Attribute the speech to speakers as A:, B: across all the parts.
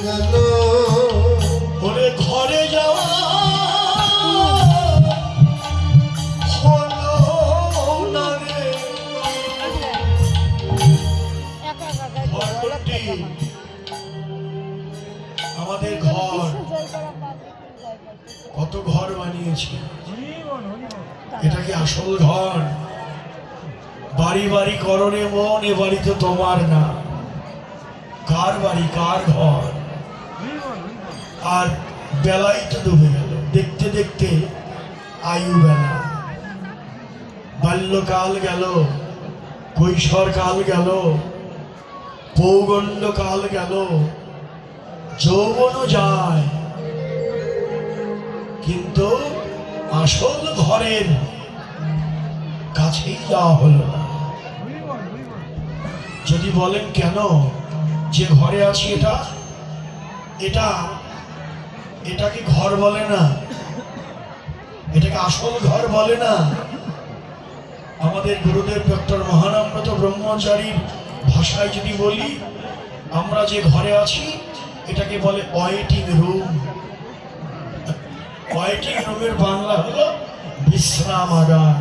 A: গেল
B: ওরে ঘরে যাওয়া হলো না রে। ঘরটি আমাদের ঘর, কত ঘর বানিয়েছি, এটা কি আসল ঘর? বাড়ি বাড়ি করণে মন, এ বাড়ি তো তোমার না। কার বাড়ি, কার ঘর? আর বেলাই তো ডুবে গেল, দেখতে দেখতে আয়ু বেলা। বাল্যকাল গেল, কৈশোর কাল গেল, পৌগণ্ড কাল গেল, যৌবনও যায়, কিন্তু আসল ঘরের কাছেই যাওয়া হলো না। যদি বলেন কেন, যে ঘরে আছি এটাকে ঘর বলে না, এটাকে আসল ঘর বলে না। আমাদের গুরুদেব ডক্টর মহানম্রত ব্রহ্মচারীর ভাষায় যদি বলি, আমরা যে ঘরে আছি এটাকে বলে ওয়েটিং রুম। ওয়েটিং রুমের বাংলা হলো বিশ্রামাগার,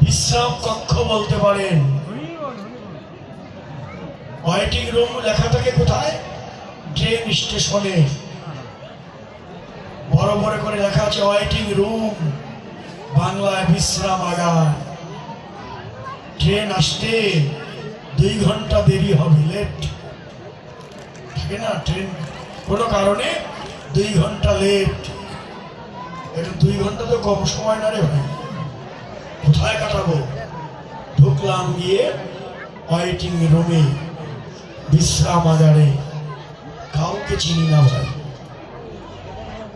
B: বিশ্রাম কক্ষ বলতে পারেন। ওয়েটিং রুম লেখা থাকে কোথায়? ট্রেন স্টেশনে বড় বড় করে লেখা আছে ওয়েটিং রুম, বাংলায় বিশ্রামাগার। ট্রেন আসতে 2 ঘন্টা দেরি হবে, লেট থাকে না ট্রেন, কোনো কারণে 2 ঘন্টা লেট। এটা 2 ঘন্টা তো কম সময় না রে ভাই, কোথায় কাটাবো? ঢুকলাম গিয়ে ওয়েটিং রুমে, বিশ্রামাগারে। কাউকে চিনি না ভাই,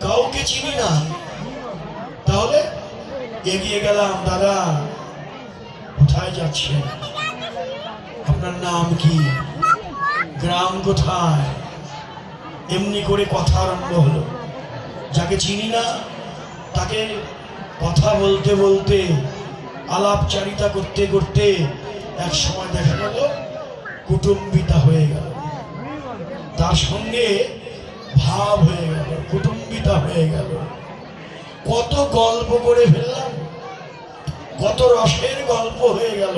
B: কাউকে চিনি না। তাহলে এগিয়ে গেলাম, দাদা কোথায় যাচ্ছেন? আপনার নাম কি? গ্রাম কোথায়? এমনি করে কথা আরম্ভ হলো। যাকে চিনি না তাকে কথা বলতে বলতে, আলাপচারিতা করতে করতে এক সময় দেখা গেল কুটুম্বিতা হয়ে গেল, তার সঙ্গে ভাব হয়ে গেল, কুটুম্বিতা হয়ে গেল। কত গল্প করে ফেললাম, কত রসের গল্প হয়ে গেল।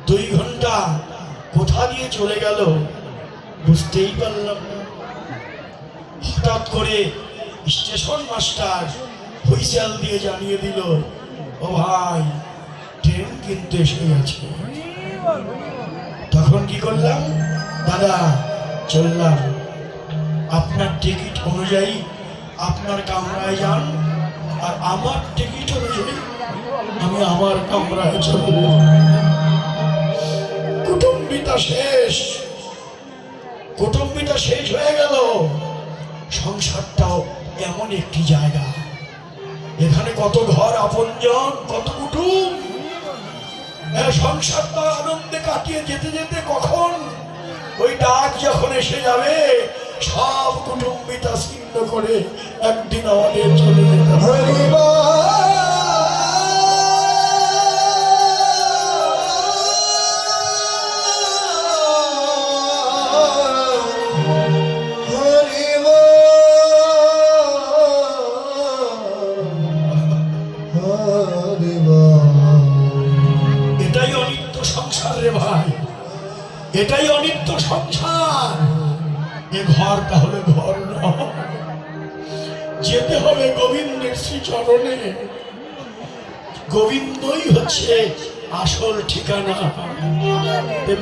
B: 2 ঘন্টা কোথা দিয়ে চলে গেল বুঝতেই পারলাম না। হঠাৎ করে স্টেশন মাস্টার হুইসেল দিয়ে জানিয়ে দিল, ও ভাই ট্রেন কিন্তু এসে গেছে। তখন কি করলাম? দাদা চললাম, আপনার টিকিট অনুযায়ী আপনার কামরায় যান, আর আমার টিকিট অনুযায়ী আমি আমার কামরায় চললাম। কুটুম্বিতা শেষ, কুটুম্বিতা শেষ হয়ে গেল। সংসারটাও এমন একটি জায়গা, এখানে কত ঘর আপনজন, কত কুটুম। সংসারটা আনন্দে কাটিয়ে যেতে যেতে কখন ওই ডাক যখন এসে যাবে, সব কুটুম্বিতা ছিন্ন করে একদিন আমাদের চলে যেতে হবে। এটাই অনিত্য সংসার রে ভাই, এটাই অনিত্য সংসার। এ ঘর তাহলে ঘর নয়, যেতে হবে গোবিন্দের শ্রীচরণে। গোবিন্দই হচ্ছে আসল ঠিকানা।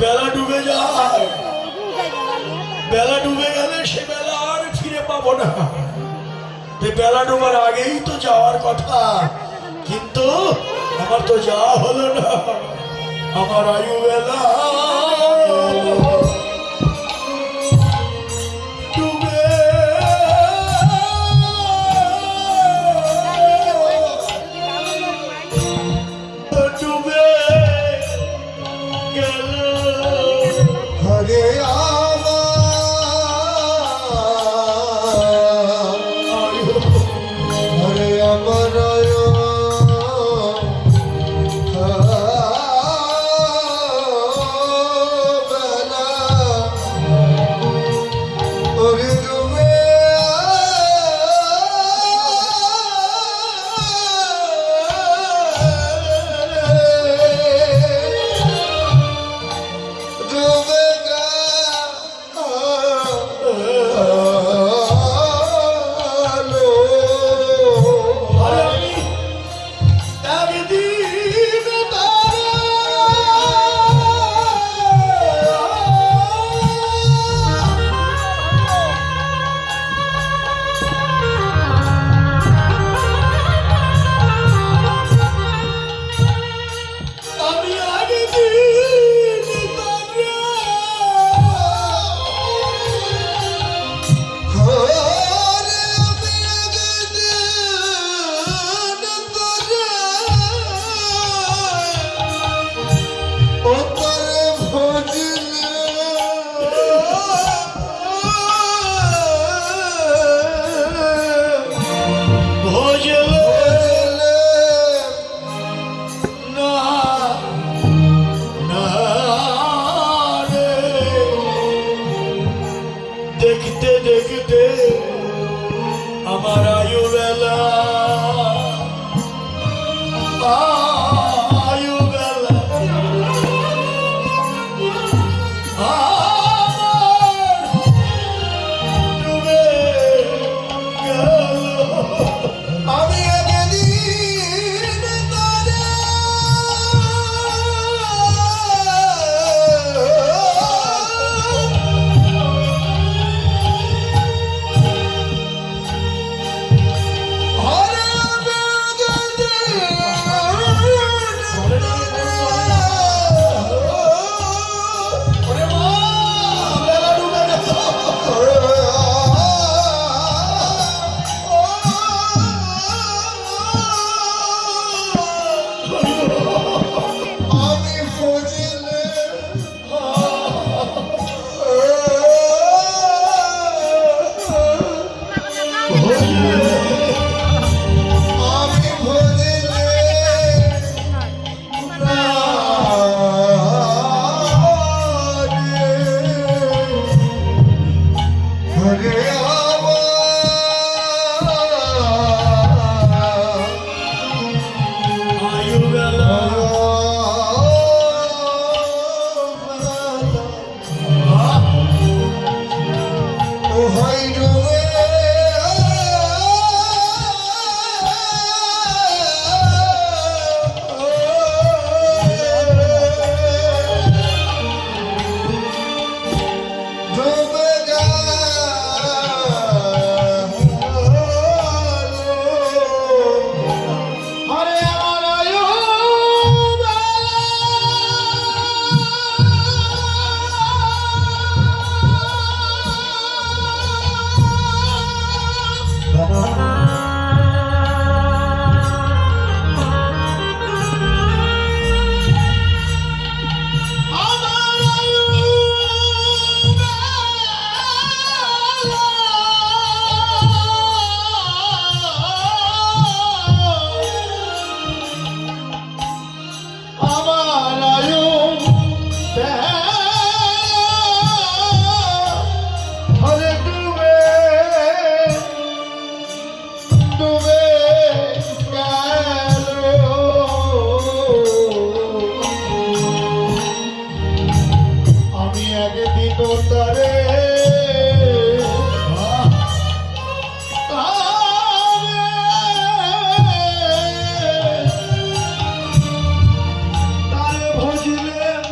B: বেলা ডুবে যায়, বেলা ডুবে গেলে সে বেলা আর ফিরে পাবো না। বেলা ডুবার আগেই তো যাওয়ার কথা, কিন্তু আমার তো যাওয়া হলো না। আমার আয়ু বেলা
A: বেলা
B: দেখতে দেখতে আমার আয়ু বেলা আয়ু বেলা ডুবে গেল। আমি একদিন তারে
A: একদিন তারে